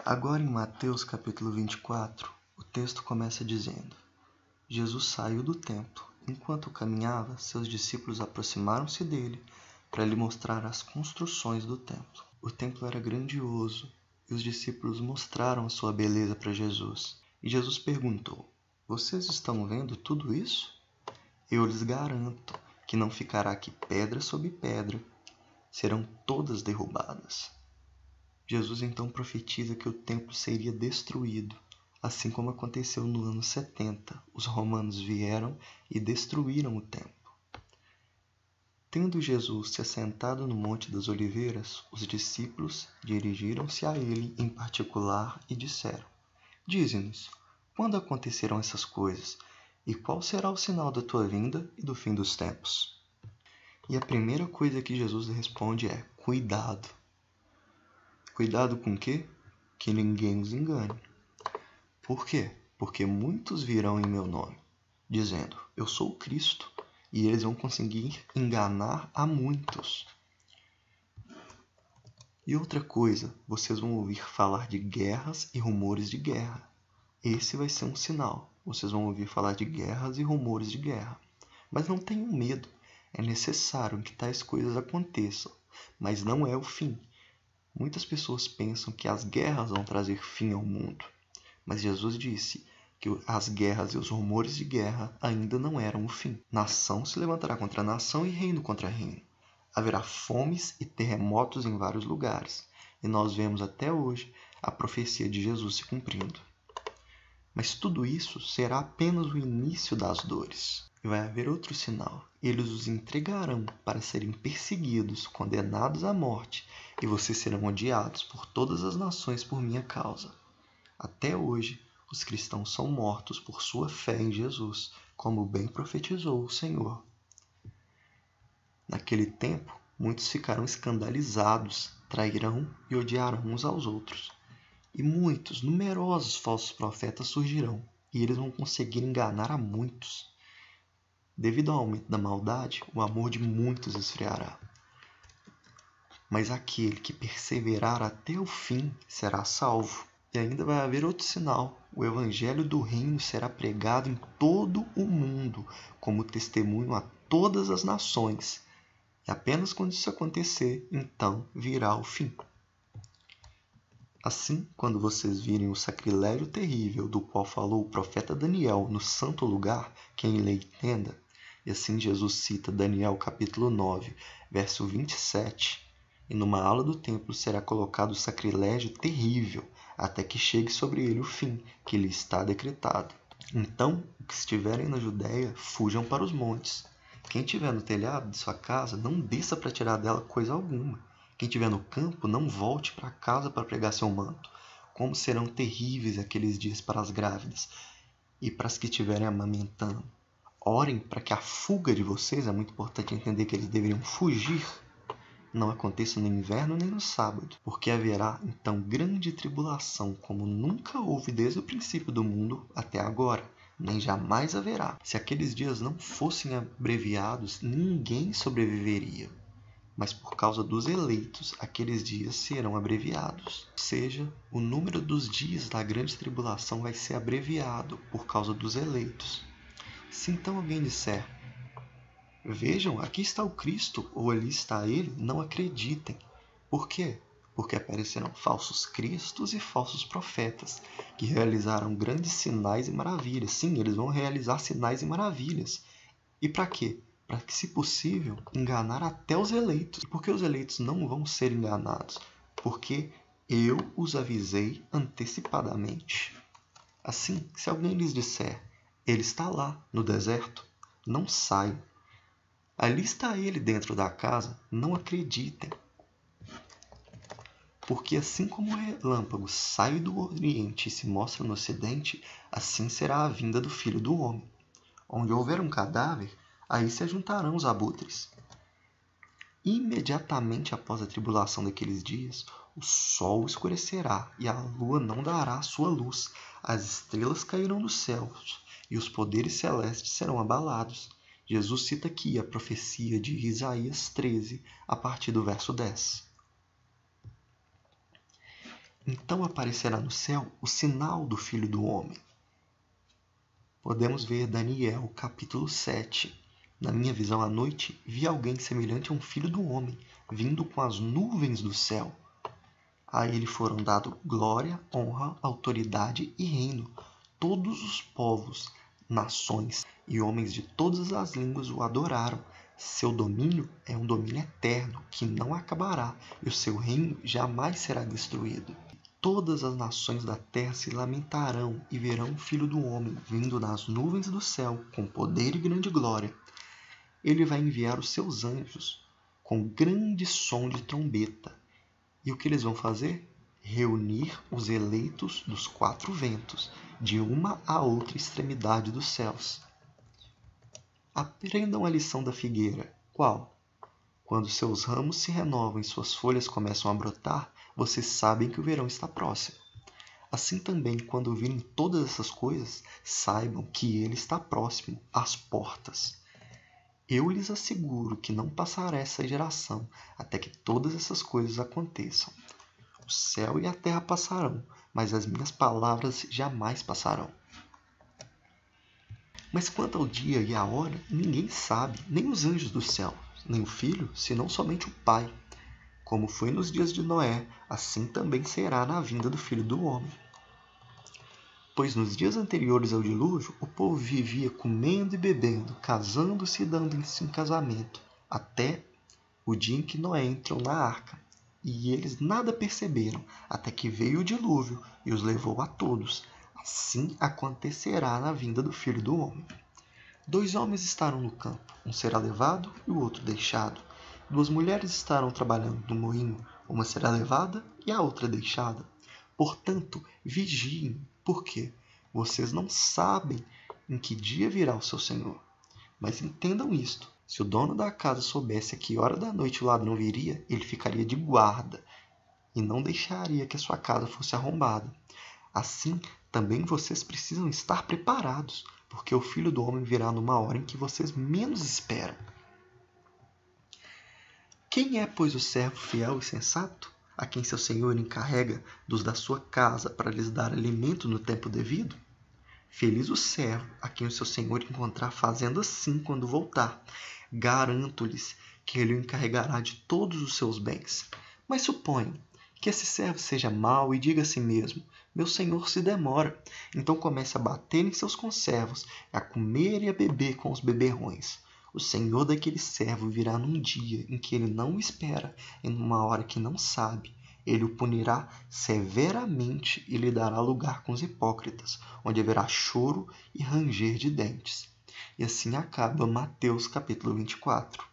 Agora em Mateus capítulo 24, o texto começa dizendo: Jesus saiu do templo. Enquanto caminhava, seus discípulos aproximaram-se dele para lhe mostrar as construções do templo. O templo era grandioso e os discípulos mostraram a sua beleza para Jesus. E Jesus perguntou: Vocês estão vendo tudo isso? Eu lhes garanto que não ficará aqui pedra sobre pedra, serão todas derrubadas. Jesus então profetiza que o templo seria destruído, assim como aconteceu no ano 70. Os romanos vieram e destruíram o templo. Tendo Jesus se assentado no Monte das Oliveiras, os discípulos dirigiram-se a ele em particular e disseram: Dize-nos, quando acontecerão essas coisas? E qual será o sinal da tua vinda e do fim dos tempos? E a primeira coisa que Jesus responde é: cuidado. Cuidado com o quê? Que ninguém os engane. Por quê? Porque muitos virão em meu nome, dizendo: Eu sou o Cristo, e eles vão conseguir enganar a muitos. E outra coisa, vocês vão ouvir falar de guerras e rumores de guerra. Esse vai ser um sinal. Vocês vão ouvir falar de guerras e rumores de guerra. Mas não tenham medo. É necessário que tais coisas aconteçam, mas não é o fim. Muitas pessoas pensam que as guerras vão trazer fim ao mundo. Mas Jesus disse que as guerras e os rumores de guerra ainda não eram o fim. Nação se levantará contra nação e reino contra reino. Haverá fomes e terremotos em vários lugares. E nós vemos até hoje a profecia de Jesus se cumprindo. Mas tudo isso será apenas o início das dores. E vai haver outro sinal. Eles os entregarão para serem perseguidos, condenados à morte, e vocês serão odiados por todas as nações por minha causa. Até hoje, os cristãos são mortos por sua fé em Jesus, como bem profetizou o Senhor. Naquele tempo, muitos ficarão escandalizados, trairão e odiarão uns aos outros. E muitos, numerosos falsos profetas surgirão, e eles vão conseguir enganar a muitos. Devido ao aumento da maldade, o amor de muitos esfriará. Mas aquele que perseverar até o fim será salvo. E ainda vai haver outro sinal. O evangelho do reino será pregado em todo o mundo, como testemunho a todas as nações. E apenas quando isso acontecer, então virá o fim. Assim, quando vocês virem o sacrilégio terrível do qual falou o profeta Daniel no santo lugar, quem lê entenda, e assim Jesus cita Daniel capítulo 9, verso 27, e numa ala do templo será colocado o sacrilégio terrível, até que chegue sobre ele o fim, que lhe está decretado. Então, os que estiverem na Judéia, fujam para os montes. Quem estiver no telhado de sua casa, não desça para tirar dela coisa alguma. Quem estiver no campo, não volte para casa para pregar seu manto. Como serão terríveis aqueles dias para as grávidas e para as que estiverem amamentando. Orem para que a fuga de vocês, é muito importante entender que eles deveriam fugir, não aconteça no inverno nem no sábado, porque haverá então grande tribulação, como nunca houve desde o princípio do mundo até agora, nem jamais haverá. Se aqueles dias não fossem abreviados, ninguém sobreviveria. Mas por causa dos eleitos, aqueles dias serão abreviados. Ou seja, o número dos dias da grande tribulação vai ser abreviado por causa dos eleitos. Se então alguém disser: Vejam, aqui está o Cristo, ou ali está ele, não acreditem. Por quê? Porque aparecerão falsos cristos e falsos profetas, que realizarão grandes sinais e maravilhas. Sim, eles vão realizar sinais e maravilhas. E para quê? Para que, se possível, enganar até os eleitos. E por que os eleitos não vão ser enganados? Porque eu os avisei antecipadamente. Assim, se alguém lhes disser: Ele está lá, no deserto, não saiam. Ali está ele dentro da casa, não acreditem. Porque assim como o relâmpago sai do oriente e se mostra no ocidente, assim será a vinda do Filho do Homem. Onde houver um cadáver, aí se ajuntarão os abutres. Imediatamente após a tribulação daqueles dias, o sol escurecerá e a lua não dará a sua luz, as estrelas cairão dos céus e os poderes celestes serão abalados. Jesus cita aqui a profecia de Isaías 13, a partir do verso 10. Então aparecerá no céu o sinal do Filho do Homem. Podemos ver Daniel, capítulo 7. Na minha visão à noite, vi alguém semelhante a um filho do homem, vindo com as nuvens do céu. A ele foram dados glória, honra, autoridade e reino. Todos os povos, nações e homens de todas as línguas o adoraram. Seu domínio é um domínio eterno, que não acabará, e o seu reino jamais será destruído. Todas as nações da terra se lamentarão e verão o Filho do Homem vindo nas nuvens do céu, com poder e grande glória. Ele vai enviar os seus anjos com grande som de trombeta. E o que eles vão fazer? Reunir os eleitos dos 4 ventos, de uma a outra extremidade dos céus. Aprendam a lição da figueira. Qual? Quando seus ramos se renovam e suas folhas começam a brotar, vocês sabem que o verão está próximo. Assim também, quando virem todas essas coisas, saibam que ele está próximo, às portas. Eu lhes asseguro que não passará essa geração até que todas essas coisas aconteçam. O céu e a terra passarão, mas as minhas palavras jamais passarão. Mas quanto ao dia e à hora, ninguém sabe, nem os anjos do céu, nem o Filho, senão somente o Pai. Como foi nos dias de Noé, assim também será na vinda do Filho do Homem. Pois nos dias anteriores ao dilúvio, o povo vivia comendo e bebendo, casando-se e dando-se em casamento, até o dia em que Noé entrou na arca. E eles nada perceberam, até que veio o dilúvio e os levou a todos. Assim acontecerá na vinda do Filho do Homem. 2 homens estarão no campo, um será levado e o outro deixado. 2 mulheres estarão trabalhando no moinho, uma será levada e a outra deixada. Portanto, vigiem, porque vocês não sabem em que dia virá o seu Senhor. Mas entendam isto: se o dono da casa soubesse a que hora da noite o ladrão viria, ele ficaria de guarda e não deixaria que a sua casa fosse arrombada. Assim, também vocês precisam estar preparados, porque o Filho do Homem virá numa hora em que vocês menos esperam. Quem é, pois, o servo fiel e sensato, a quem seu senhor encarrega dos da sua casa para lhes dar alimento no tempo devido? Feliz o servo a quem o seu senhor encontrar fazendo assim quando voltar. Garanto-lhes que ele o encarregará de todos os seus bens. Mas suponham que esse servo seja mau e diga a si mesmo: meu senhor se demora. Então comece a bater em seus conservos, a comer e a beber com os beberrões. O senhor daquele servo virá num dia em que ele não espera, em uma hora que não sabe. Ele o punirá severamente e lhe dará lugar com os hipócritas, onde haverá choro e ranger de dentes. E assim acaba Mateus capítulo 24.